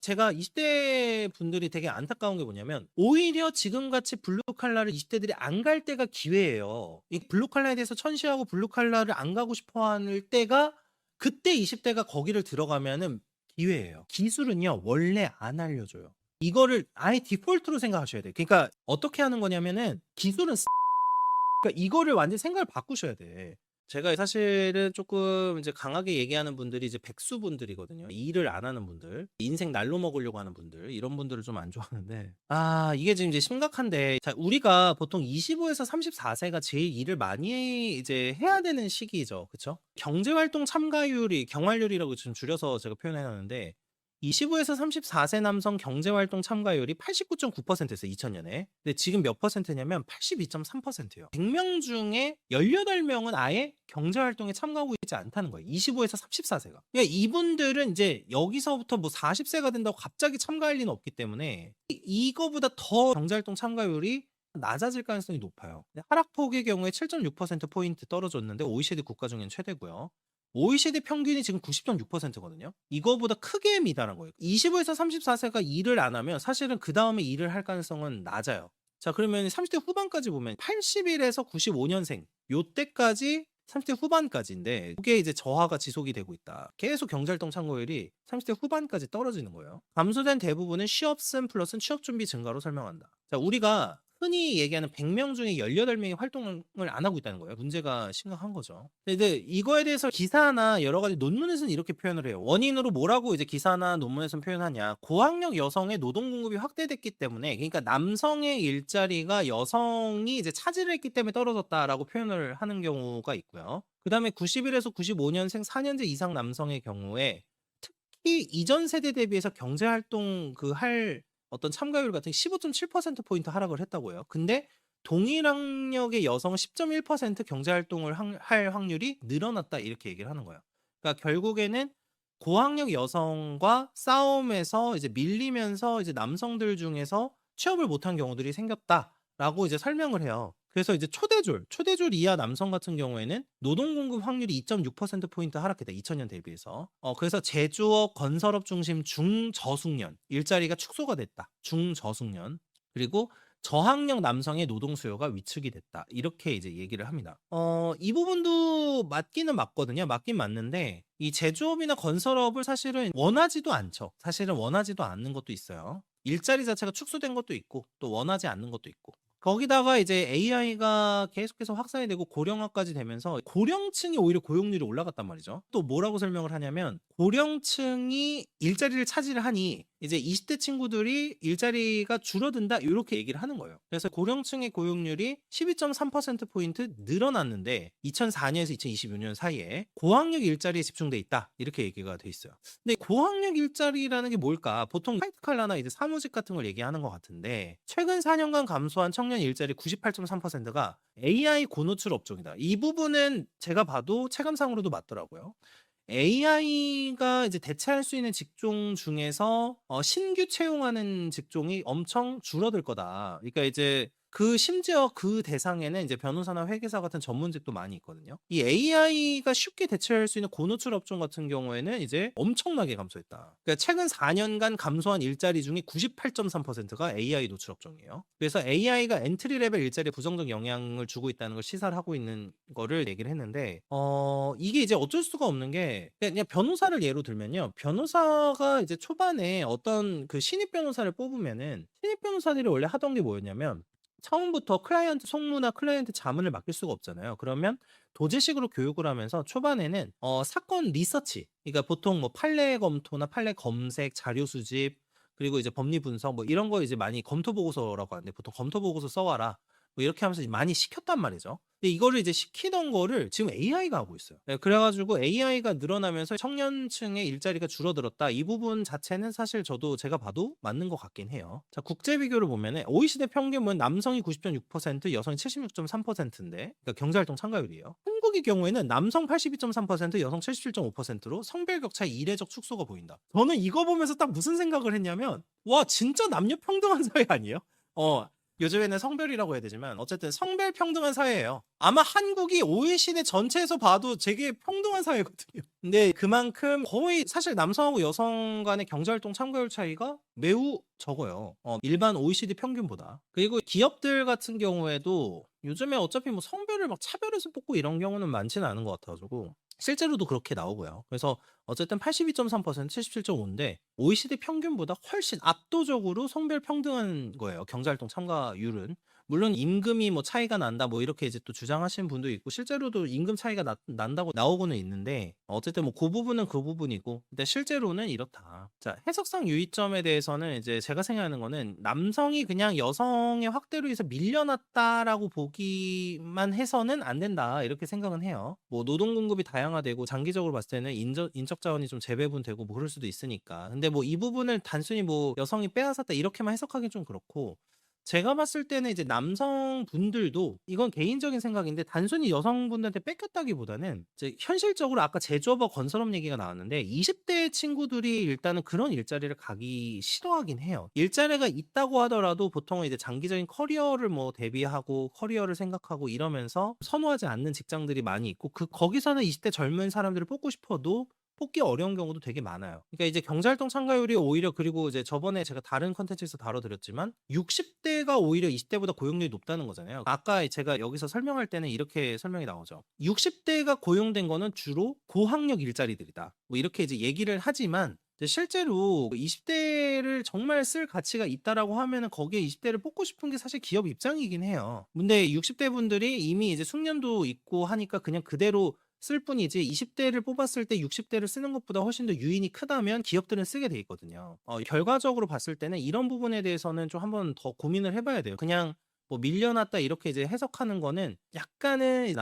제가 20대 분들이 되게 안타까운 게 뭐냐면 오히려 지금같이 블루 칼라를 20 대들이 안 갈 때가 기회예요. 이 블루 칼라에 대해서 천시하고 블루 칼라를 안 가고 싶어 하는 때가 그때 20 대가 거기를 들어가면은 기회예요. 기술은요 원래 안 알려줘요. 이거를 아예 디폴트로 생각하셔야 돼요. 그러니까 어떻게 하는 거냐면은 기술은 그러니까 이거를 완전히 생각을 바꾸셔야 돼. 제가 사실은 쪼끔 이제 강하게 얘기하는 분들이 이제 백수분들이거든요. 일을 안 하는 분들, 인생 날로 먹으려고 하는 분들, 이런 분들을 좀 안 좋아하는데 이게 지금 이제 심각한데, 자 우리가 보통 25 에서 34 세가 제일 일을 많이 이제 해야 되는 시기죠. 그쵸? 경제활동 참가율이 경활률이라고 지금 줄여서 제가 표현해 놨는데 25 에서 34세 남성 경제활동 참가율이 89.9% 였어요, 2000년에. 근데 지금 몇 퍼센트냐면 82.3% 예요. 100명 중에 18 명은 아예 경제활동에 참가하고 있지 않다는 거예요, 25 에서 34 세가. 그러니까 이분들은 이제 여기서부터 뭐 40 세가 된다고 갑자기 참가할 리는 없기 때문에 이거보다 더 경제활동 참가율이 낮아질 가능성이 높아요. 근데 하락폭의 경우에 7.6% 포인트 떨어졌는데 OECD 국가 중엔 최대고요. OECD 평균이 지금 90.6% 거든요. 이거보다 크게 미달한 거예요. 25에서 34 세가 일을 안 하면 사실은 그다음에 일을 할 가능성은 낮아요. 자 그러면 30대 후반까지 보면 81에서 95 년생 요때까지 30대 후반까지인데 그게 이제 저하가 지속이 되고 있다. 계속 경제활동 참고율이 30대 후반까지 떨어지는 거예요. 감소된 대부분은 취업생 플러스 취업 준비 증가로 설명한다. 자 우리가 흔히 얘기하는 100명 중에 18 명이 활동을 안 하고 있다는 거예요. 문제가 심각한 거죠. 근데 이거에 대해서 기사나 여러 가지 논문에서는 이렇게 표현을 해요. 원인으로 뭐라고 이제 기사나 논문에서는 표현하냐. 고학력 여성의 노동 공급이 확대됐기 때문에, 그러니까 남성의 일자리가 여성이 이제 차지를 했기 때문에 떨어졌다라고 표현을 하는 경우가 있고요. 그다음에 91에서 95년생 4년제 이상 남성의 경우에 특히 이전 세대 대비해서 경제 활동 할 어떤 참가율 같은 게 15.7% 포인트 하락을 했다고 해요. 근데 동일 학력의 여성은 10.1% 경제 활동을 할 확률이 늘어났다, 이렇게 얘기를 하는 거예요. 그러니까 결국에는 고학력 여성과 싸움에서 이제 밀리면서 이제 남성들 중에서 취업을 못한 경우들이 생겼다라고 이제 설명을 해요. 그래서 이제 초대졸 이하 남성 같은 경우에는 노동 공급 확률이 2.6% 포인트 하락했다, 2000년 대비해서. 그래서 제조업, 건설업 중심 중저숙련 일자리가 축소가 됐다. 중저숙련. 그리고 저학력 남성의 노동 수요가 위축이 됐다, 이렇게 이제 얘기를 합니다. 이 부분도 맞기는 맞거든요. 맞긴 맞는데 이 제조업이나 건설업을 사실은 원하지도 않죠. 사실은 원하지도 않는 것도 있어요. 일자리 자체가 축소된 것도 있고 또 원하지 않는 것도 있고. 거기다가 이제 AI가 계속해서 확산이 되고 고령화까지 되면서 고령층이 오히려 고용률이 올라갔단 말이죠. 또 뭐라고 설명을 하냐면 고령층이 일자리를 차지를 하니 이제 20대 친구들이 일자리가 줄어든다, 요렇게 얘기를 하는 거예요. 그래서 고령층의 고용률이 12.3% 포인트 늘어났는데 2004 년에서 2026년 사이에 고학력 일자리에 집중돼 있다, 이렇게 얘기가 돼 있어요. 근데 고학력 일자리라는 게 뭘까? 보통 화이트 칼라나 이제 사무직 같은 걸 얘기하는 것 같은데 최근 4년간 감소한 청년 일자리 98.3%가 AI 고노출 업종이다. 이 부분은 제가 봐도 체감상으로도 맞더라고요. AI가 이제 대체할 수 있는 직종 중에서 신규 채용하는 직종이 엄청 줄어들 거다. 그러니까 이제 심지어 그 대상에는 이제 변호사나 회계사 같은 전문직도 많이 있거든요. 이 AI가 쉽게 대체할 수 있는 고노출 업종 같은 경우에는 이제 엄청나게 감소했다. 그러니까 최근 4 년간 감소한 일자리 중에 98.3%가 AI 노출 업종이에요. 그래서 AI가 엔트리 레벨 일자리에 부정적 영향을 주고 있다는 걸 시사를 하고 있는 거를 얘기를 했는데 이게 이제 어쩔 수가 없는 게, 그냥 변호사를 예로 들면요. 변호사가 이제 초반에 어떤 신입 변호사를 뽑으면은 신입 변호사들이 원래 하던 게 뭐였냐면 처음부터 클라이언트 송무나 클라이언트 자문을 맡길 수가 없잖아요. 그러면 도제식으로 교육을 하면서 초반에는 사건 리서치, 그러니까 보통 뭐 판례 검토나 판례 검색, 자료 수집, 그리고 이제 법리 분석 뭐 이런 거 이제 많이 검토 보고서라고 하는데 보통 검토 보고서 써 와라, 뭐 이렇게 하면서 많이 시켰단 말이죠. 근데 이거를 이제 시키던 거를 지금 AI가 하고 있어요. 네, 그래 가지고 AI가 늘어나면서 청년층의 일자리가 줄어들었다. 이 부분 자체는 사실 저도 제가 봐도 맞는 것 같긴 해요. 자, 국제 비교를 보면은 OECD 평균은 남성이 90.6%, 여성이 76.3%인데, 그러니까 경제활동 참가율이에요. 한국의 경우에는 남성 82.3%, 여성 77.5%로 성별 격차의 이례적 축소가 보인다. 저는 이거 보면서 딱 무슨 생각을 했냐면, 와, 진짜 남녀 평등한 사회 아니에요? 어, 요즘에는 성별이라고 해야 되지만 어쨌든 성별 평등한 사회예요. 아마 한국이 OECD 전체에서 봐도 되게 평등한 사회거든요. 근데 그만큼 거의 사실 남성하고 여성 간의 경제활동 참가율 차이가 매우 적어요. 일반 OECD 평균보다. 그리고 기업들 같은 경우에도 요즘에 어차피 뭐 성별을 막 차별해서 뽑고 이런 경우는 많지는 않은 것 같아 가지고 실제로도 그렇게 나오고요. 그래서 어쨌든 82.3% 77.5인데 OECD 평균보다 훨씬 압도적으로 성별 평등한 거예요, 경제활동 참가율은. 물론 임금이 뭐 차이가 난다 뭐 이렇게 이제 또 주장하시는 분도 있고 실제로도 임금 차이가 난다고 나오고는 있는데 어쨌든 뭐 그 부분은 그 부분이고 근데 실제로는 이렇다. 자, 해석상 유의점에 대해서는 이제 제가 생각하는 거는 남성이 그냥 여성의 확대로 해서 밀려났다라고 보기만 해서는 안 된다 이렇게 생각은 해요. 뭐 노동 공급이 다양화되고 장기적으로 봤을 때는 인적 자원이 좀 재배분되고 뭐 그럴 수도 있으니까. 근데 뭐 이 부분을 단순히 뭐 여성이 빼앗았다 이렇게만 해석하기는 좀 그렇고 제가 봤을 때는 이제 남성분들도 이건 개인적인 생각인데 단순히 여성분들한테 뺏겼다기보다는 이제 현실적으로 아까 제조업과 건설업 얘기가 나왔는데 20대 친구들이 일단은 그런 일자리를 가기 싫어하긴 해요. 일자리가 있다고 하더라도 보통은 이제 장기적인 커리어를 뭐 대비하고 커리어를 생각하고 이러면서 선호하지 않는 직장들이 많이 있고 거기서는 20대 젊은 사람들을 뽑고 싶어도 뽑기 어려운 경우도 되게 많아요. 그러니까 이제 경제활동 참가율이 오히려 그리고 이제 저번에 제가 다른 컨텐츠에서 다뤄드렸지만 60대가 오히려 20대보다 고용률이 높다는 거잖아요. 아까 제가 여기서 설명할 때는 이렇게 설명이 나오죠. 60대가 고용된 거는 주로 고학력 일자리들이다. 뭐 이렇게 이제 얘기를 하지만 실제로 20대를 정말 쓸 가치가 있다라고 하면은 거기에 20대를 뽑고 싶은 게 사실 기업 입장이긴 해요. 근데 60대 분들이 이미 이제 숙련도 있고 하니까 그냥 그대로 쓸 뿐이지 20대를 뽑았을 때 60대를 쓰는 것보다 훨씬 더 유인이 크다면 기업들은 쓰게 돼 있거든요. 결과적으로 봤을 때는 이런 부분에 대해서는 좀 한번 더 고민을 해봐야 돼요. 그냥 뭐 밀려났다 이렇게 이제 해석하는 거는 약간은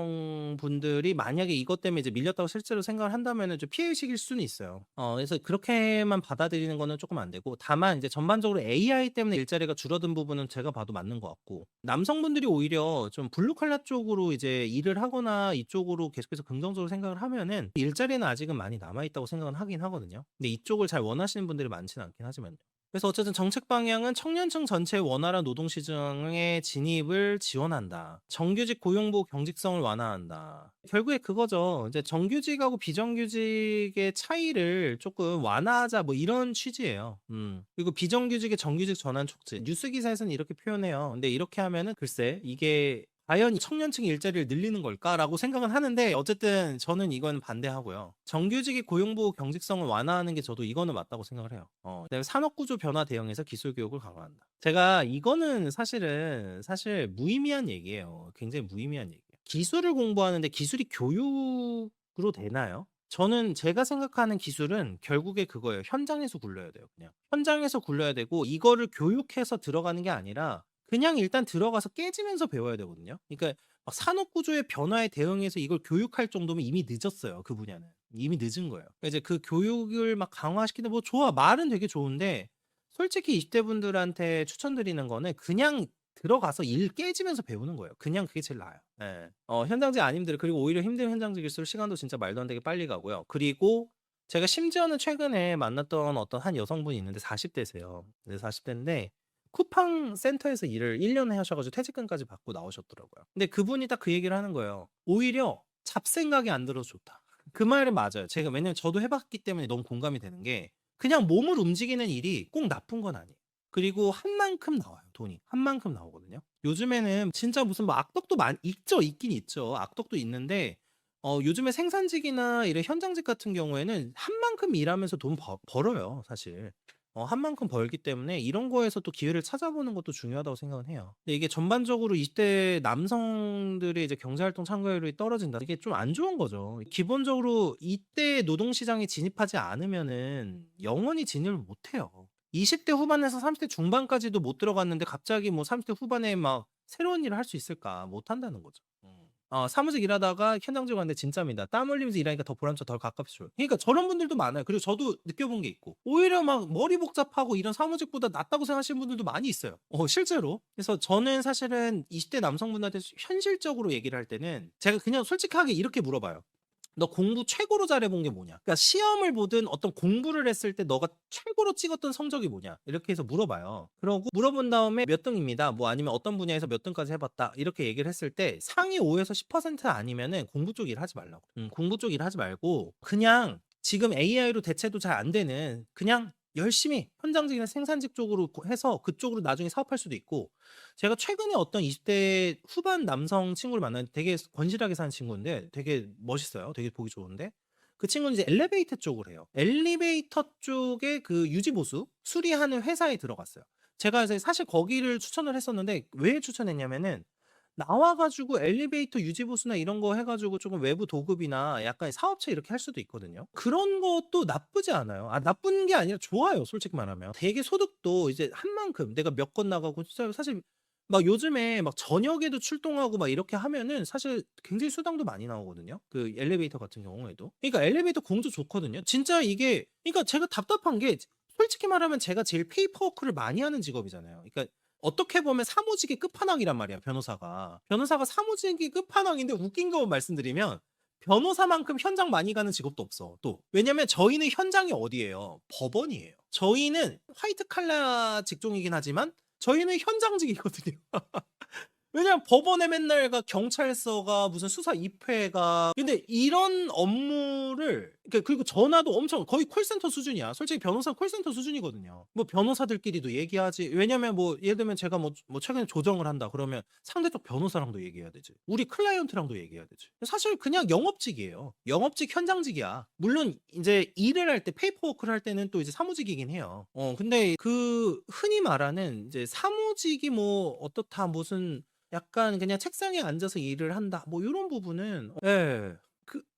남성분들이 만약에 이것 때문에 이제 밀렸다고 실제로 생각을 한다면은 좀 피해의식일 수는 있어요. 그래서 그렇게만 받아들이는 거는 조금 안 되고 다만 이제 전반적으로 AI 때문에 일자리가 줄어든 부분은 제가 봐도 맞는 것 같고 남성분들이 오히려 좀 블루 칼라 쪽으로 이제 일을 하거나 이쪽으로 계속해서 긍정적으로 생각을 하면은 일자리는 아직은 많이 남아 있다고 생각은 하긴 하거든요. 근데 이쪽을 잘 원하시는 분들이 많지는 않긴 하지만요. 그래서 어쨌든 정책 방향은 청년층 전체의 원활한 노동 시장의 진입을 지원한다. 정규직 고용부 경직성을 완화한다. 결국에 그거죠. 이제 정규직하고 비정규직의 차이를 조금 완화하자 뭐 이런 취지예요. 그리고 비정규직의 정규직 전환 촉진. 뉴스 기사에서는 이렇게 표현해요. 근데 이렇게 하면은 글쎄 이게 과연 청년층 일자리를 늘리는 걸까라고 생각은 하는데 어쨌든 저는 이건 반대하고요. 정규직의 고용보호 경직성을 완화하는 게 저도 이거는 맞다고 생각을 해요. 그다음에 산업구조 변화 대응에서 기술 교육을 강화한다. 제가 이거는 사실 무의미한 얘기예요. 굉장히 무의미한 얘기예요. 기술을 공부하는데 기술이 교육으로 되나요? 저는 제가 생각하는 기술은 결국에 그거예요. 현장에서 굴려야 돼요, 그냥. 현장에서 굴려야 되고 이거를 교육해서 들어가는 게 아니라 그냥 일단 들어가서 깨지면서 배워야 되거든요. 그러니까 막 산업 구조의 변화에 대응해서 이걸 교육할 정도면 이미 늦었어요, 그 분야는. 이미 늦은 거예요. 그러니까 이제 그 교육을 막 강화시키는 뭐 좋아. 말은 되게 좋은데 솔직히 20대 분들한테 추천드리는 거는 그냥 들어가서 일 깨지면서 배우는 거예요. 그냥 그게 제일 나아요. 예. 현장직 안 힘들어요. 그리고 오히려 힘든 현장직일수록 시간도 진짜 말도 안 되게 빨리 가고요. 그리고 제가 심지어는 최근에 만났던 어떤 한 여성분이 있는데 40 대세요. 네 40 대인데 쿠팡 센터에서 일을 1년 하셔 가지고 퇴직금까지 받고 나오셨더라고요. 근데 그분이 딱 그 얘기를 하는 거예요. "오히려 잡생각이 안 들어서 좋다." 그 말은 맞아요. 제가 왜냐면 저도 해 봤기 때문에 너무 공감이 되는 게 그냥 몸을 움직이는 일이 꼭 나쁜 건 아니에요. 그리고 한 만큼 나와요, 돈이. 한 만큼 나오거든요. 요즘에는 진짜 무슨 뭐 악덕도 있죠. 있긴 있죠. 악덕도 있는데 요즘에 생산직이나 이런 현장직 같은 경우에는 한 만큼 일하면서 돈 벌어요, 사실. 한 만큼 벌기 때문에 이런 거에서 또 기회를 찾아보는 것도 중요하다고 생각은 해요. 근데 이게 전반적으로 20대 남성들의 이제 경제활동 참가율이 떨어진다. 이게 좀 안 좋은 거죠. 기본적으로 이때 노동시장에 진입하지 않으면은 영원히 진입을 못 해요. 20대 후반에서 30대 중반까지도 못 들어갔는데 갑자기 뭐 30대 후반에 막 새로운 일을 할 수 있을까? 못 한다는 거죠. 사무직 일하다가 현장직 왔는데 진짜입니다. 땀 흘리면서 일하니까 더 보람차 덜 가깝죠. 그러니까 저런 분들도 많아요. 그리고 저도 느껴본 게 있고 오히려 막 머리 복잡하고 이런 사무직보다 낫다고 생각하시는 분들도 많이 있어요. 실제로. 그래서 저는 사실은 20대 남성분한테 현실적으로 얘기를 할 때는 제가 그냥 솔직하게 이렇게 물어봐요. 너 공부 최고로 잘해 본 게 뭐냐? 그러니까 시험을 보든 어떤 공부를 했을 때 너가 최고로 찍었던 성적이 뭐냐? 이렇게 해서 물어봐요. 그러고 물어본 다음에 몇 등입니다. 뭐 아니면 어떤 분야에서 몇 등까지 해봤다. 이렇게 얘기를 했을 때 상위 5에서 10% 아니면은 공부 쪽 일 하지 말라고. 공부 쪽 일 하지 말고 그냥 지금 AI로 대체도 잘 안 되는 그냥 열심히 현장직이나 생산직 쪽으로 해서 그쪽으로 나중에 사업할 수도 있고 제가 최근에 어떤 20대 후반 남성 친구를 만났는데 되게 건실하게 사는 친구인데 되게 멋있어요. 되게 보기 좋은데 그 친구는 이제 엘리베이터 쪽을 해요. 엘리베이터 쪽에 그 유지 보수 수리하는 회사에 들어갔어요. 제가 이제 사실 거기를 추천을 했었는데 왜 추천했냐면은 나와 가지고 엘리베이터 유지 보수나 이런 거 해 가지고 조금 외부 도급이나 약간 사업체 이렇게 할 수도 있거든요. 그런 것도 나쁘지 않아요. 아 나쁜 게 아니라 좋아요, 솔직히 말하면. 되게 소득도 이제 한 만큼 내가 몇 건 나가고 진짜 사실 막 요즘에 막 저녁에도 출동하고 막 이렇게 하면은 사실 굉장히 수당도 많이 나오거든요, 그 엘리베이터 같은 경우에도. 그러니까 엘리베이터 공조 좋거든요. 진짜 이게 그러니까 제가 답답한 게 솔직히 말하면 제가 제일 페이퍼 워크를 많이 하는 직업이잖아요. 그러니까 어떻게 보면 사무직의 끝판왕이란 말이야, 변호사가. 변호사가 사무직의 끝판왕인데 웃긴 거 말씀드리면 변호사만큼 현장 많이 가는 직업도 없어, 또. 왜냐면 저희는 현장이 어디예요? 법원이에요. 저희는 화이트 칼라 직종이긴 하지만 저희는 현장직이거든요. 왜냐면 법원에 맨날 가 경찰서가 무슨 수사 입회가 근데 이런 업무를 그리고 전화도 엄청 거의 콜센터 수준이야. 솔직히 변호사 콜센터 수준이거든요. 뭐 변호사들끼리도 얘기하지. 왜냐면 뭐 예를 들면 제가 뭐 최근에 조정을 한다 그러면 상대쪽 변호사랑도 얘기해야 되지. 우리 클라이언트랑도 얘기해야 되지. 사실 그냥 영업직이에요. 영업직 현장직이야. 물론 이제 일을 할 때 페이퍼워크를 할 때는 또 이제 사무직이긴 해요. 근데 그 흔히 말하는 이제 사무직이 뭐 어떻다 무슨 약간 그냥 책상에 앉아서 일을 한다 뭐 요런 부분은 예.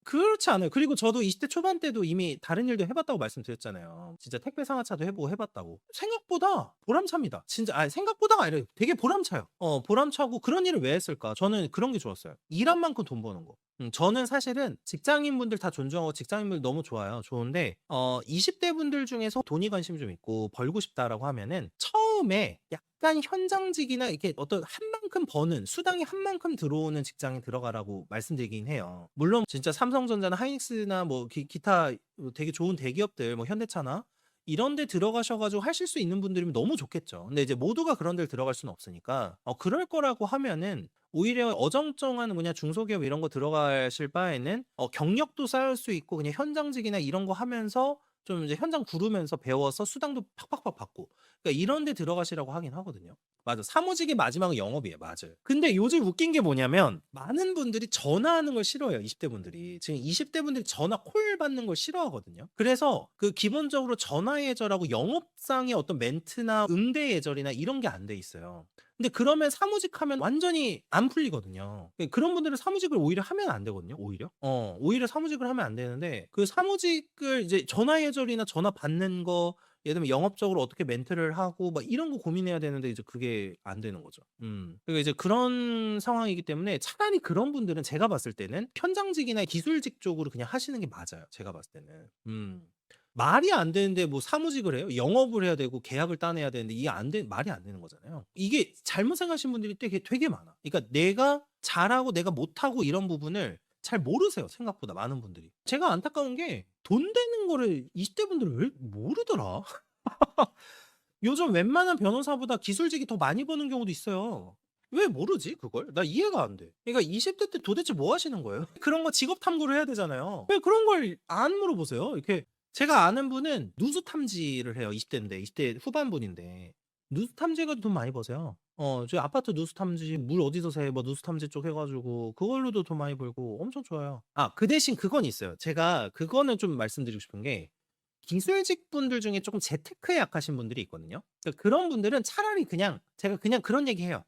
그렇지 않아요. 그리고 저도 20대 초반 때도 이미 다른 일도 해 봤다고 말씀드렸잖아요. 진짜 택배 상하차도 해 보고 해 봤다고. 생각보다 보람찹니다. 진짜 생각보다가 아니라 되게 보람차요. 보람차고 그런 일을 왜 했을까? 저는 그런 게 좋았어요. 일한 만큼 돈 버는 거. 저는 사실은 직장인분들 다 존중하고 직장인분들 너무 좋아요. 좋은데 20대 분들 중에서 돈이 관심이 좀 있고 벌고 싶다라고 하면은 처음에 약간 현장직이나 이렇게 어떤 한 만큼 버는 수당이 한 만큼 들어오는 직장에 들어가라고 말씀드리긴 해요. 물론 진짜 삼성전자나 하이닉스나 뭐 기타 되게 좋은 대기업들 뭐 현대차나 이런 데 들어가셔 가지고 하실 수 있는 분들이면 너무 좋겠죠. 근데 이제 모두가 그런 데를 들어갈 수는 없으니까 그럴 거라고 하면은 오히려 어정쩡한 그냥 중소기업 이런 거 들어가실 바에는 경력도 쌓을 수 있고 그냥 현장직이나 이런 거 하면서 좀 이제 현장 구르면서 배워서 수당도 팍팍팍 받고 그러니까 이런 데 들어가시라고 하긴 하거든요. 맞아. 사무직의 마지막은 영업이에요. 맞아요. 근데 요즘 웃긴 게 뭐냐면 많은 분들이 전화하는 걸 싫어해요. 20대 분들이. 지금 20대 분들이 전화 콜 받는 걸 싫어하거든요. 그래서 그 기본적으로 전화 예절하고 영업상의 어떤 멘트나 응대 예절이나 이런 게 안 돼 있어요. 근데 그러면 사무직 하면 완전히 안 풀리거든요. 그런 분들은 사무직을 오히려 하면 안 되거든요, 오히려. 오히려 사무직을 하면 안 되는데 그 사무직을 이제 전화 예절이나 전화 받는 거 예를 들면 영업적으로 어떻게 멘트를 하고 막 이런 거 고민해야 되는데 이제 그게 안 되는 거죠. 그러니까 이제 그런 상황이기 때문에 차라리 그런 분들은 제가 봤을 때는 현장직이나 기술직 쪽으로 그냥 하시는 게 맞아요. 제가 봤을 때는. 말이 안 되는데 뭐 사무직을 해요? 영업을 해야 되고 계약을 따내야 되는데 이게 말이 안 되는 거잖아요. 이게 잘못 생각하시는 분들이 되게 많아. 그러니까 내가 잘하고 내가 못하고 이런 부분을 잘 모르세요, 생각보다 많은 분들이. 제가 안타까운 게 돈 되는 거를 20대 분들은 왜 모르더라? 요즘 웬만한 변호사보다 기술직이 더 많이 버는 경우도 있어요. 왜 모르지 그걸? 나 이해가 안 돼. 그러니까 20대 때 도대체 뭐 하시는 거예요? 그런 거 직업 탐구를 해야 되잖아요. 왜 그런 걸 안 물어보세요? 이렇게 제가 아는 분은 누수 탐지를 해요. 20 대인데 20대 후반분인데 누수 탐지 해 가지고 돈 많이 버세요. 저희 아파트 누수 탐지 물 어디서 새 뭐 누수 탐지 쪽 해 가지고 그걸로도 돈 많이 벌고 엄청 좋아요. 그 대신 그건 있어요. 제가 그거는 좀 말씀드리고 싶은 게 기술직 분들 중에 조금 재테크에 약하신 분들이 있거든요. 그러니까 그런 분들은 차라리 그냥 제가 그냥 그런 얘기해요.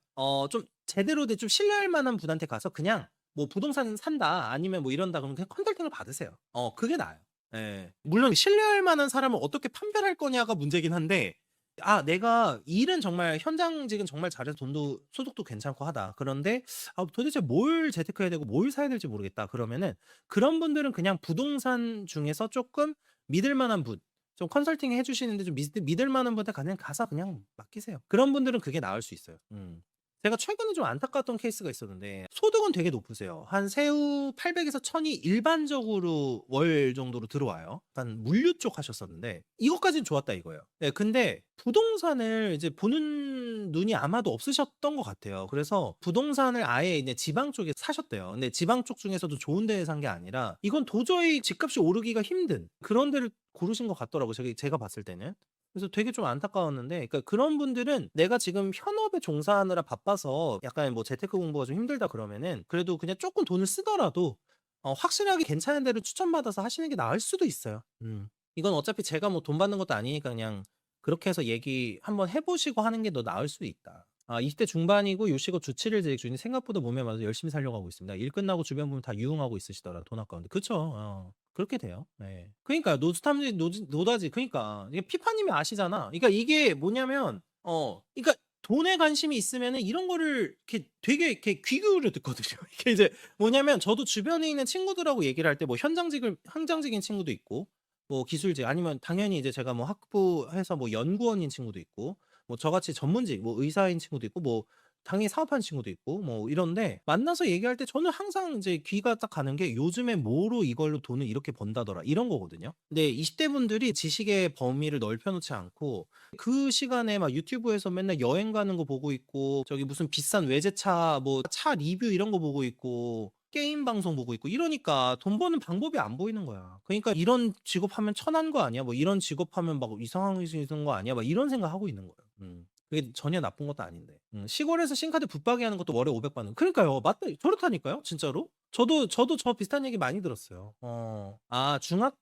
좀 제대로 된 좀 신뢰할 만한 분한테 가서 그냥 뭐 "부동산 산다." 아니면 뭐 이런다 그러면 그냥 컨설팅을 받으세요. 그게 나아요. 예. 물론 신뢰할 만한 사람을 어떻게 판별할 거냐가 문제긴 한데 내가 일은 정말 현장직은 정말 잘해서 돈도 소득도 괜찮고 하다. 그런데 도대체 뭘 재테크해야 되고 뭘 사야 될지 모르겠다. 그러면은 그런 분들은 그냥 부동산 중에서 쪼끔 믿을 만한 분, 좀 컨설팅 해 주시는데 좀 믿을 만한 분한테 그냥 가서 그냥 맡기세요. 그런 분들은 그게 나을 수 있어요. 제가 최근에 좀 안타까웠던 케이스가 있었는데 소득은 되게 높으세요. 한 세후 800에서 1000이 일반적으로 월 정도로 들어와요. 약간 물류 쪽 하셨었는데 이것까지는 좋았다 이거예요. 네, 근데 부동산을 이제 보는 눈이 아마도 없으셨던 것 같아요. 그래서 부동산을 아예 이제 지방 쪽에 사셨대요. 근데 지방 쪽 중에서도 좋은 데에 산 게 아니라 이건 도저히 집값이 오르기가 힘든 그런 데를 고르신 것 같더라고요. 제가 봤을 때는. 그래서 되게 좀 안타까웠는데 그러니까 그런 분들은 내가 지금 현업에 종사하느라 바빠서 약간 뭐 재테크 공부가 좀 힘들다 그러면은 그래도 그냥 조금 돈을 쓰더라도 확실하게 괜찮은 데를 추천받아서 하시는 게 나을 수도 있어요. 이건 어차피 제가 뭐 돈 받는 것도 아니니까 그냥 그렇게 해서 얘기 한번 해 보시고 하는 게 더 나을 수도 있다. 20대 중반이고 요식업 주 7일 재직 중인데 생각보다 몸에 맞아서 열심히 살려고 하고 있습니다. 일 끝나고 주변 보면 다 유흥하고 있으시더라. 돈 아까운데. 그쵸. 그렇게 돼요. 네. 그러니까요. 노스탐지 노다지 그러니까. 이게 피파님이 아시잖아. 그러니까 이게 뭐냐면 그러니까 돈에 관심이 있으면은 이런 거를 이렇게 되게 이렇게 귀 기울여 듣거든요. 이게 이제 뭐냐면 저도 주변에 있는 친구들하고 얘기를 할 때 뭐 현장직인 친구도 있고 뭐 기술직 아니면 당연히 이제 제가 뭐 학부해서 뭐 연구원인 친구도 있고 뭐 저같이 전문직 뭐 의사인 친구도 있고 뭐 당연히 사업하는 친구도 있고 뭐 이런데 만나서 얘기할 때 저는 항상 이제 귀가 딱 가는 게 "요즘에 뭐로 이걸로 돈을 이렇게 번다더라." 이런 거거든요. 근데 20대 분들이 지식의 범위를 넓혀 놓지 않고 그 시간에 막 유튜브에서 맨날 여행 가는 거 보고 있고 저기 무슨 비싼 외제차 뭐 차 리뷰 이런 거 보고 있고 게임 방송 보고 있고 이러니까 돈 버는 방법이 안 보이는 거야. 그러니까 '이런 직업하면 천한 거 아니야? 뭐 이런 직업하면 막 이상해지는 거 아니야?' 막 이런 생각하고 있는 거예요. 그게 전혀 나쁜 것도 아닌데. 시골에서 신카드 붙박이 하는 것도 월에 500 받는 그러니까요. 맞다. 저렇다니까요 진짜로. 저도 저 비슷한 얘기 많이 들었어요.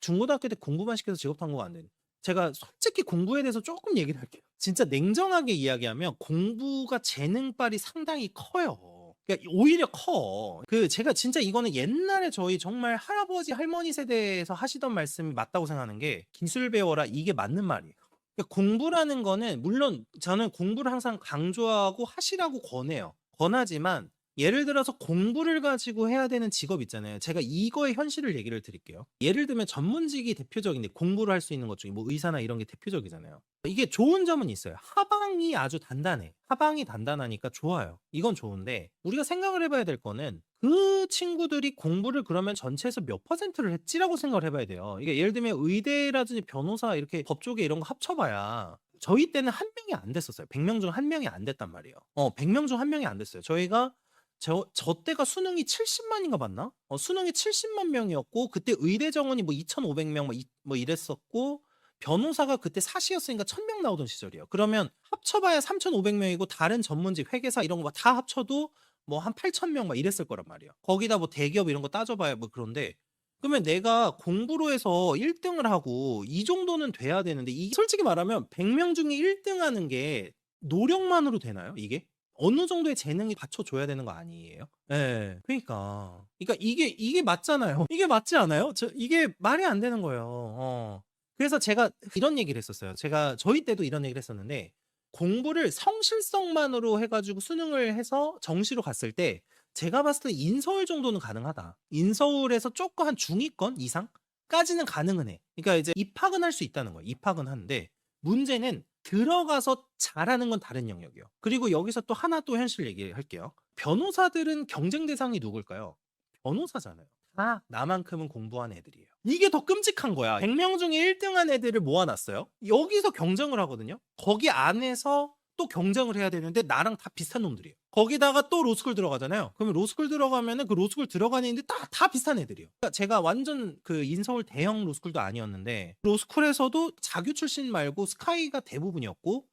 중고등학교 때 공부만 시켜서 직업 탐구가 안 되네. 제가 솔직히 공부에 대해서 쪼끔 얘기를 할게요. 진짜 냉정하게 이야기하면 공부가 재능빨이 상당히 커요. 그러니까 오히려 커. 제가 진짜 이거는 옛날에 저희 정말 할아버지, 할머니 세대에서 하시던 말씀이 맞다고 생각하는 게 "기술 배워라." 이게 맞는 말이에요. 그러니까 공부라는 거는 물론 저는 공부를 항상 강조하고 하시라고 권해요. 권하지만 예를 들어서 공부를 가지고 해야 되는 직업 있잖아요. 제가 이거의 현실을 얘기를 드릴게요. 예를 들면 전문직이 대표적인데 공부를 할 수 있는 것 중에 뭐 의사나 이런 게 대표적이잖아요. 이게 좋은 점은 있어요. 하방이 아주 단단해. 하방이 단단하니까 좋아요. 이건 좋은데 우리가 생각을 해 봐야 될 거는 그 친구들이 공부를 그러면 전체에서 몇 퍼센트를 했지라고 생각을 해 봐야 돼요. 이게 예를 들면 의대라든지 변호사 이렇게 법 쪽에 이런 거 합쳐 봐야 저희 때는 한 명이 안 됐었어요. 100명 중 한 명이 안 됐단 말이에요. 100명 중 한 명이 안 됐어요. 저희가 저 때가 수능이 70만 인가 맞나? 수능이 70만 명이었고 그때 의대 정원이 뭐 2,500명 뭐 이랬었고 변호사가 그때 사시였으니까 1,000명 나오던 시절이에요. 그러면 합쳐 봐야 3,500 명이고 다른 전문직 회계사 이런 거 막 다 합쳐도 뭐 한 8,000명 막 이랬을 거란 말이에요. 거기다 뭐 대기업 이런 거 따져 봐야 뭐 그런데 그러면 내가 공부로 해서 1 등을 하고 이 정도는 돼야 되는데 이게 솔직히 말하면 100명 중에 1등 하는 게 노력만으로 되나요 이게? 어느 정도의 재능이 받쳐줘야 되는 거 아니에요? 예. 그러니까 이게 맞잖아요. 이게 맞지 않아요? 이게 말이 안 되는 거예요. 그래서 제가 이런 얘기를 했었어요. 제가 저희 때도 이런 얘기를 했었는데 공부를 성실성만으로 해 가지고 수능을 해서 정시로 갔을 때 제가 봤을 때 인서울 정도는 가능하다. 인서울에서 쪼끔 한 중위권 이상까지는 가능은 해. 그러니까 이제 입학은 할 수 있다는 거예요. 입학은 하는데 문제는 들어가서 잘하는 건 다른 영역이에요. 그리고 여기서 또 하나 또 현실 얘기할게요. 변호사들은 경쟁 대상이 누굴까요? 변호사잖아요. 다 나만큼은 공부한 애들이에요. 이게 더 끔찍한 거야. 100명 중에 1 등한 애들을 모아 놨어요. 여기서 경쟁을 하거든요. 거기 안에서 또 경쟁을 해야 되는데 나랑 다 비슷한 놈들이에요. 거기다가 또 로스쿨 들어가잖아요. 그러면 로스쿨 들어가면은 그 로스쿨 들어가는 애들이 다 비슷한 애들이에요. 그러니까 제가 완전 인서울 대형 로스쿨도 아니었는데 로스쿨에서도 자규 출신 말고 스카이가 대부분이었고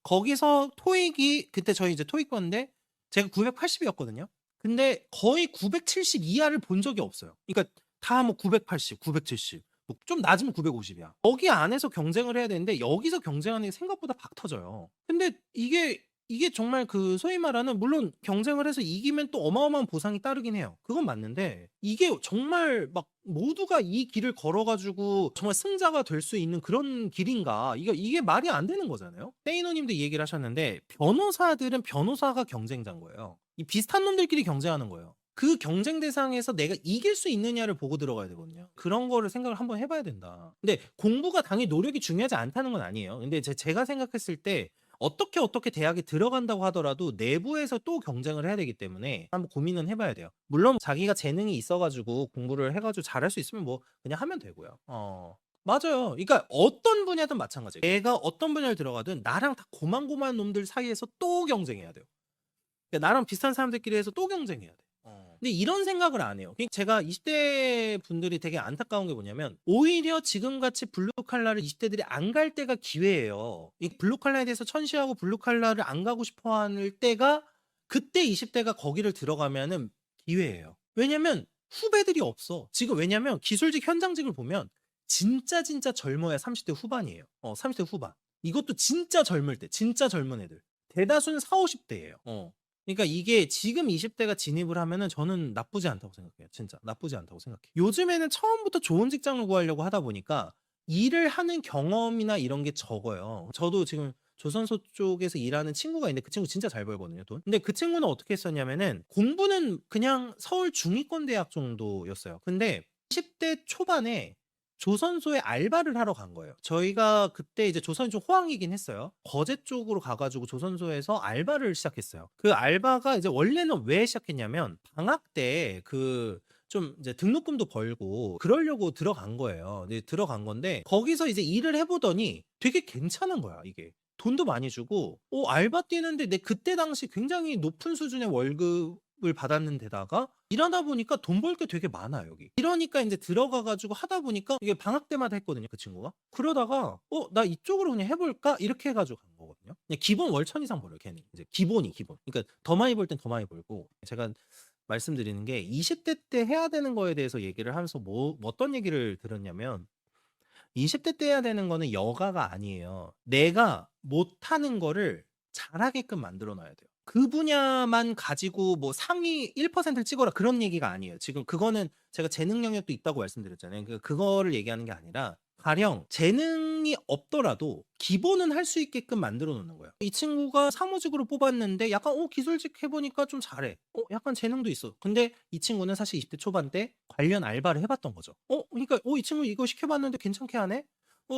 거기서 토익이 그때 저희 이제 토익 봤는데 제가 980 이었거든요. 근데 거의 970 이하를 본 적이 없어요. 그러니까 다 뭐 980, 970 뭐 좀 낮으면 950 이야. 거기 안에서 경쟁을 해야 되는데 여기서 경쟁하는 게 생각보다 박 터져요. 근데 이게 정말 소위 말하는 물론 경쟁을 해서 이기면 또 어마어마한 보상이 따르긴 해요. 그건 맞는데 이게 정말 막 모두가 이 길을 걸어 가지고 정말 승자가 될 수 있는 그런 길인가? 이게 말이 안 되는 거잖아요. 세이노 님도 이 얘기를 하셨는데 변호사들은 변호사가 경쟁자인 거예요. 이 비슷한 놈들끼리 경쟁하는 거예요. 그 경쟁 대상에서 내가 이길 수 있느냐를 보고 들어가야 되거든요. 그런 거를 생각을 한번 해 봐야 된다. 근데 공부가 당연히 노력이 중요하지 않다는 건 아니에요. 근데 제가 생각했을 때 어떻게 대학에 들어간다고 하더라도 내부에서 또 경쟁을 해야 되기 때문에 한번 고민은 해 봐야 돼요. 물론 자기가 재능이 있어 가지고 공부를 해 가지고 잘할 수 있으면 뭐 그냥 하면 되고요. 맞아요. 그러니까 어떤 분야든 마찬가지예요. 내가 어떤 분야를 들어가든 나랑 다 고만고만한 놈들 사이에서 또 경쟁해야 돼요. 그러니까 나랑 비슷한 사람들끼리 해서 또 경쟁해야 돼. 근데 이런 생각을 안 해요. 제가 20대 분들이 되게 안타까운 게 뭐냐면 오히려 지금같이 블루 칼라를 20 대들이 안 갈 때가 기회예요. 이 블루 칼라에 대해서 천시하고 블루 칼라를 안 가고 싶어 하는 때가 그때 20 대가 거기를 들어가면은 기회예요. 왜냐면 후배들이 없어. 지금 왜냐면 기술직 현장직을 보면 진짜 젊어야 30대 후반이에요. 30대 후반. 이것도 진짜 젊을 때, 진짜 젊은 애들. 대다수는 40-50 대예요. 그러니까 이게 지금 20 대가 진입을 하면은 저는 나쁘지 않다고 생각해요. 진짜 나쁘지 않다고 생각해요. 요즘에는 처음부터 좋은 직장을 구하려고 하다 보니까 일을 하는 경험이나 이런 게 적어요. 저도 지금 조선소 쪽에서 일하는 친구가 있는데 그 친구 진짜 잘 벌거든요, 돈. 근데 그 친구는 어떻게 했었냐면은 공부는 그냥 서울 중위권 대학 정도였어요. 근데 20대 초반에 조선소에 알바를 하러 간 거예요. 저희가 그때 이제 조선이 좀 호황이긴 했어요. 거제 쪽으로 가 가지고 조선소에서 알바를 시작했어요. 그 알바가 이제 원래는 왜 시작했냐면 방학 때 좀 이제 등록금도 벌고 그러려고 들어간 거예요. 네, 들어간 건데 거기서 이제 일을 해 보더니 되게 괜찮은 거야 이게. 돈도 많이 주고 알바 뛰는데 내 그때 당시 굉장히 높은 수준의 월급을 받았는 데다가 일하다 보니까 돈 벌 게 되게 많아요 여기. 이러니까 인제 들어가 가지고 하다 보니까 이게 방학 때마다 했거든요 그 친구가. 그러다가 '나 이쪽으로 그냥 해 볼까?' 이렇게 해 가지고 간 거거든요. 그냥 기본 월천 이상 벌어요 걔는. 이제 기본이 기본. 그러니까 더 많이 벌 땐 더 많이 벌고 제가 말씀드리는 게 20대 때 해야 되는 거에 대해서 얘기를 하면서 어떤 얘기를 들었냐면 20대 때 해야 되는 거는 여가가 아니에요. 내가 못하는 거를 잘하게끔 만들어 놔야 돼요. 그 분야만 가지고 뭐 상위 1%를 찍어라 그런 얘기가 아니에요. 지금 그거는 제가 재능 영역도 있다고 말씀드렸잖아요. 그거를 얘기하는 게 아니라 가령 재능이 없더라도 기본은 할 수 있게끔 만들어 놓는 거예요. 이 친구가 사무직으로 뽑았는데 약간 기술직 해 보니까 좀 잘해. 약간 재능도 있어. 근데 이 친구는 사실 20대 초반 때 관련 알바를 해 봤던 거죠. 그러니까 이 친구 이거 시켜 봤는데 괜찮게 하네?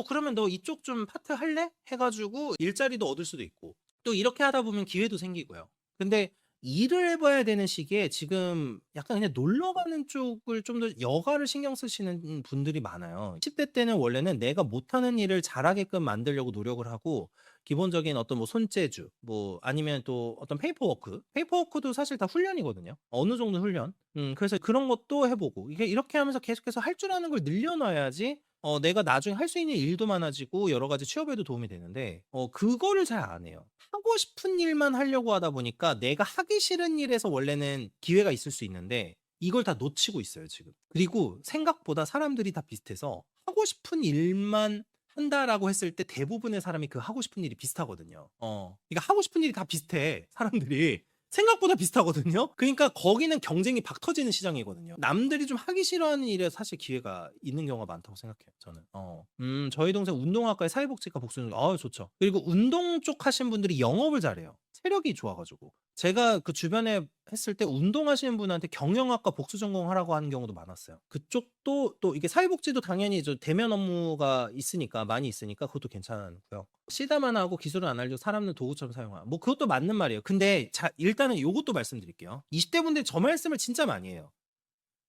그러면 너 이쪽 좀 파트 할래?" 해 가지고 일자리도 얻을 수도 있고. 또 이렇게 하다 보면 기회도 생기고요. 근데 일을 해 봐야 되는 시기에 지금 약간 그냥 놀러 가는 쪽을 좀 더 여가를 신경 쓰시는 분들이 많아요. 10대 때는 원래는 내가 못하는 일을 잘하게끔 만들려고 노력을 하고 기본적인 어떤 뭐 손재주 뭐 아니면 또 어떤 페이퍼워크도 사실 다 훈련이거든요. 어느 정도 훈련. 그래서 그런 것도 해 보고 이게 이렇게 하면서 계속해서 할 줄 아는 걸 늘려 놔야지 내가 나중에 할 수 있는 일도 많아지고 여러 가지 취업에도 도움이 되는데 그거를 잘 안 해요. 하고 싶은 일만 하려고 하다 보니까 내가 하기 싫은 일에서 원래는 기회가 있을 수 있는데 이걸 다 놓치고 있어요 지금. 그리고 생각보다 사람들이 다 비슷해서 하고 싶은 일만 한다라고 했을 때 대부분의 사람이 그 하고 싶은 일이 비슷하거든요. 그러니까 하고 싶은 일이 다 비슷해 사람들이. 생각보다 비슷하거든요. 그러니까 거기는 경쟁이 박 터지는 시장이거든요. 남들이 좀 하기 싫어하는 일에 사실 기회가 있는 경우가 많다고 생각해요, 저는. 저희 동생 운동학과에 사회복지과 복수 중 좋죠. 그리고 운동 쪽 하신 분들이 영업을 잘해요. 체력이 좋아 가지고. 제가 그 주변에 했을 때 운동하시는 분한테 경영학과 복수 전공하라고 하는 경우도 많았어요. 그쪽도 또 이게 사회복지도 당연히 대면 업무가 있으니까 많이 있으니까 그것도 괜찮고요. 시다만 하고 기술을 안 알려고 사람은 도구처럼 사용하라. 뭐 그것도 맞는 말이에요. 근데 자 일단은 요것도 말씀드릴게요. 20대 분들이 저 말씀을 진짜 많이 해요.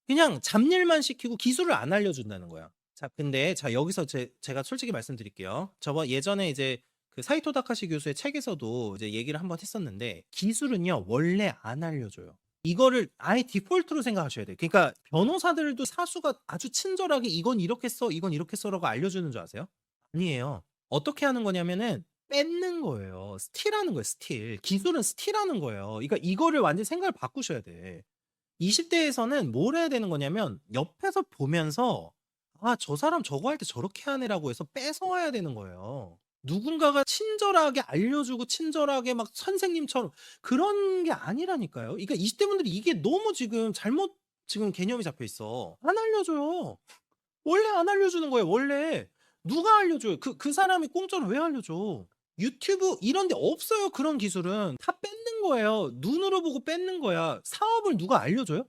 그냥 잡일만 시키고 기술을 안 알려준다는 거야. 자 근데 자 여기서 제가 솔직히 말씀드릴게요. 예전에 이제 그 사이토 다카시 교수의 책에서도 이제 얘기를 한번 했었는데 기술은요 원래 안 알려줘요. 이거를 아예 디폴트로 생각하셔야 돼요. 그러니까 변호사들도 사수가 아주 친절하게 "이건 이렇게 써. 이건 이렇게 써."라고 알려주는 줄 아세요? 아니에요. 어떻게 하는 거냐면은 뺏는 거예요. 스틸하는 거예요, 스틸. 기술은 스틸하는 거예요. 그러니까 이거를 완전히 생각을 바꾸셔야 돼. 20 대에서는 뭘 해야 되는 거냐면 옆에서 보면서 '아 저 사람 저거 할 때 저렇게 하네.'라고 해서 뺏어와야 되는 거예요. 누군가가 친절하게 알려주고 친절하게 막 선생님처럼 그런 게 아니라니까요. 그러니까 20 대 분들이 이게 너무 지금 잘못 지금 개념이 잡혀 있어. 안 알려줘요. 원래 안 알려주는 거예요 원래. 누가 알려줘요? 그 사람이 공짜로 왜 알려줘? 유튜브 이런 데 없어요 그런 기술은. 다 뺏는 거예요. 눈으로 보고 뺏는 거야. 사업을 누가 알려줘요?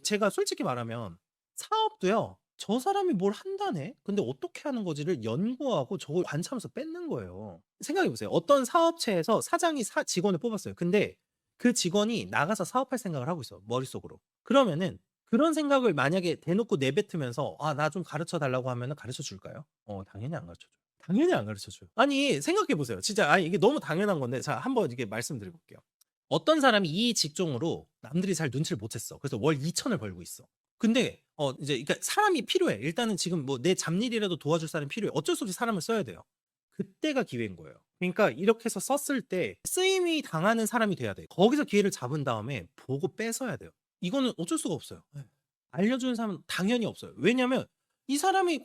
제가 솔직히 말하면 사업도요. 저 사람이 뭘 한다네? 근데 어떻게 하는 거지를 연구하고 저걸 관찰하면서 뺏는 거예요. 생각해 보세요. 어떤 사업체에서 사장이 직원을 뽑았어요. 근데 그 직원이 나가서 사업할 생각을 하고 있어, 머릿속으로. 그러면은 그런 생각을 만약에 대놓고 내뱉으면서 "아 나 좀 가르쳐 달라고." 하면은 가르쳐 줄까요? 당연히 안 가르쳐 줘요. 당연히 안 가르쳐 줘요. 아니 생각해 보세요. 진짜 아니 이게 너무 당연한 건데 자 한번 이게 말씀드려 볼게요. 어떤 사람이 이 직종으로 남들이 잘 눈치를 못 챘어. 그래서 월 2천을 벌고 있어. 근데 이제 그러니까 사람이 필요해. 일단은 지금 뭐 내 잡일이라도 도와줄 사람이 필요해. 어쩔 수 없이 사람을 써야 돼요. 그때가 기회인 거예요. 그러니까 이렇게 해서 썼을 때 쓰임이 당하는 사람이 돼야 돼. 거기서 기회를 잡은 다음에 보고 뺏어야 돼요. 이거는 어쩔 수가 없어요. 예. 알려주는 사람은 당연히 없어요. 왜냐면 이 사람이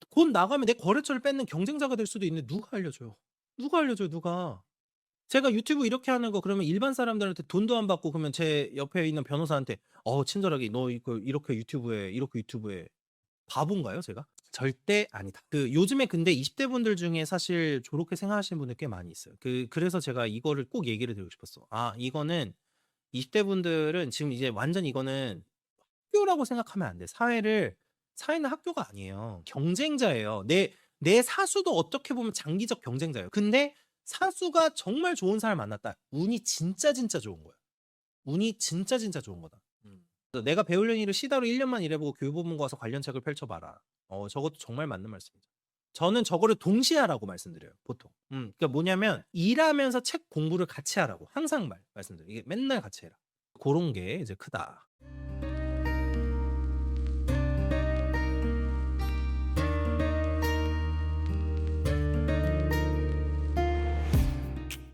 곧 나가면 내 거래처를 뺏는 경쟁자가 될 수도 있는데 누가 알려줘요? 누가 알려줘요, 누가? 제가 유튜브 이렇게 하는 거 그러면 일반 사람들한테 돈도 안 받고 그러면 제 옆에 있는 변호사한테 친절하게 "너 이거 이렇게 유튜브에 이렇게 유튜브에" 바본가요 제가? 절대 아니다. 요즘에 근데 20대 분들 중에 사실 저렇게 생각하시는 분들 꽤 많이 있어요. 그래서 제가 이거를 꼭 얘기를 드리고 싶었어. 이거는 20대 분들은 지금 이제 완전 이거는 학교라고 생각하면 안 돼. 사회는 학교가 아니에요. 경쟁자예요. 내 사수도 어떻게 보면 장기적 경쟁자예요. 근데 사수가 정말 좋은 사람을 만났다. 운이 진짜, 진짜 좋은 거야. 운이 진짜, 진짜 좋은 거다. 그래서 "내가 배우려는 일을 시다로 1 년만 일해 보고 교보문고 가서 관련 책을 펼쳐 봐라." 저것도 정말 맞는 말씀이죠. 저는 저거를 동시에 하라고 말씀드려요 보통. 그러니까 뭐냐면 일하면서 책 공부를 같이 하라고 항상 말씀드려요. 이게 맨날 같이 해라. 고런 게 이제 크다.